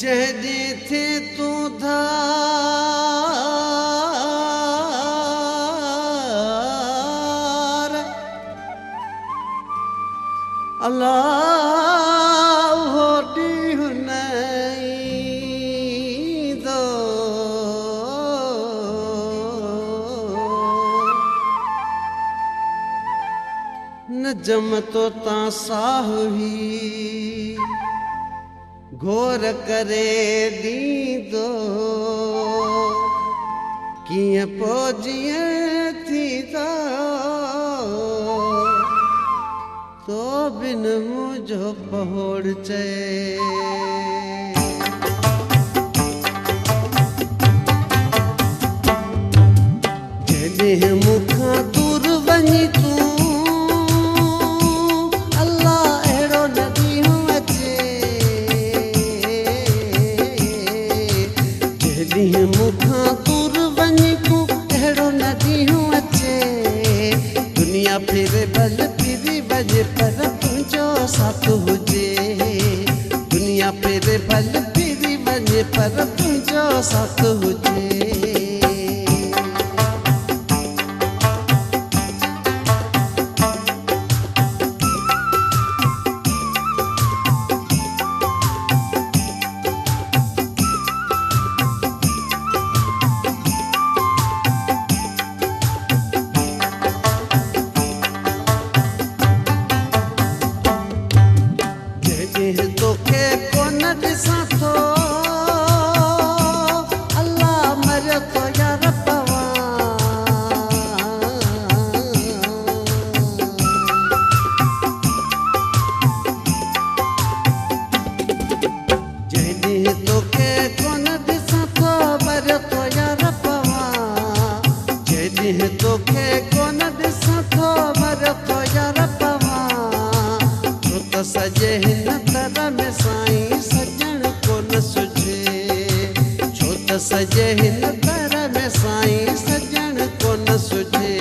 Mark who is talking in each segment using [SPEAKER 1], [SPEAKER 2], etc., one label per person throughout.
[SPEAKER 1] जॾहिं थे तूं धार अल्लाह हो ॾींहुं न ईंदो न जमतो तां साह ही घोर करे ॾींदो कीअं पोइ जीअं थींदो तो बिन मुंहिंजो पहोड़ चए जॾहिं मूंखां दूर वञी तूं मूंखां दूर वञी तूं अहिड़ो न ॾींहुं अचे दुनिया फिरे भल फिरी वञे पर तुंहिंजो साथ हुजे दुनिया फिरे भल फिरी वञे पर तुंहिंजो साथ हुजे तोखे कोन ॾिसां थो अल्लाह मरियो थो यार पवां जॾहिं तोखे कोन ॾिसां थो मरियो थो यार पवां जॾहिं तोखे कोन ॾिसां थो मरियो थो यार पवां छो त सॼे हिन तरह में साईं सजण कोन सुझे छो त सॼे हिन तरह में साईं सजण कोन सुझे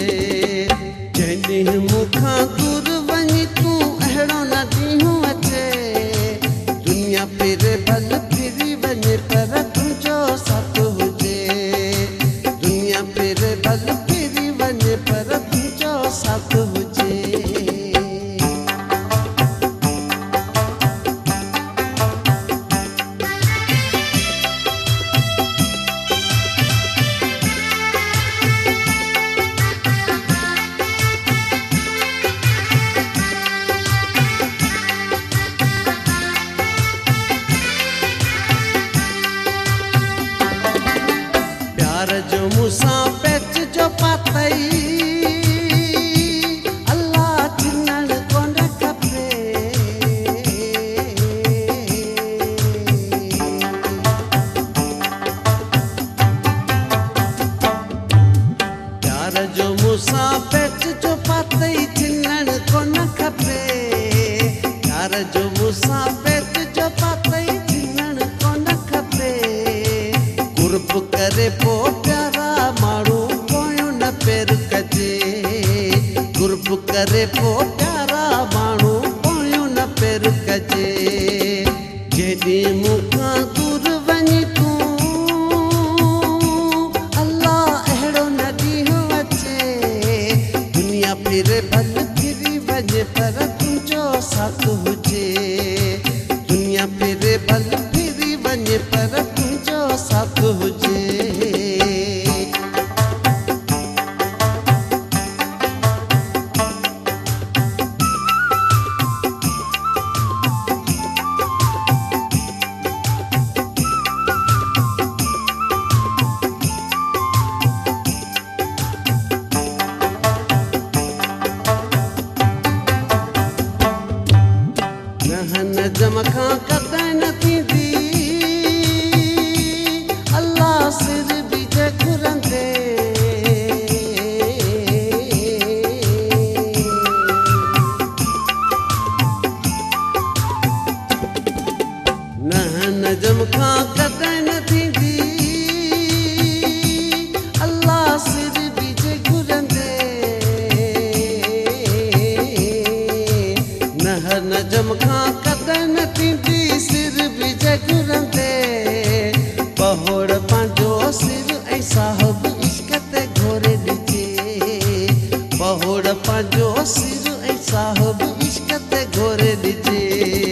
[SPEAKER 1] जॾहिं मूंखां दूर वञी तूं अहिड़ो न ॾींहुं अचे दुनिया फिरे भल फिरी वञे पर तुंहिंजो साथ हुजे दुनिया फिरे भल फिरी वञे पर तुंहिंजो साथ हुजे जो मूंसां पेच जो पातई अल्लाह चिन्हण कोन खपे प्यार जो मूंसां पेच जो पातई चिन्हण कोन खपे प्यार जो मूंसां पेच जो पातई चिन्हण कोन खपे कुर्ब करे पोइ प्यारा माण्हू पोयूं न पेर कजे कुर्ब करे पोइ प्यारा माण्हू पोयूं न पेर कजे जॾहिं मूंखां दूर वञी तूं अल्लाह अहिड़ो न ॾींहुं अचे दुनिया फिरे भल फिरी वञे पर तुंहिंजो साथ हुजे दुनिया फिरे भल फिरी वञे पर तुंहिंजो साथ हुजे नजम खां कॾहिं न थींदी अल्लाह सिर बीजे घुरंदे नजम खां कॾहिं न थींदी अल्लाह सिर बीजे घुरंदे नजम खां कॾहिं न थींदी सिर बीजे घुरंदे बहुड़ पंहिंजो सिर ऐं साहिब इश्क ते घोरे ॾिजे।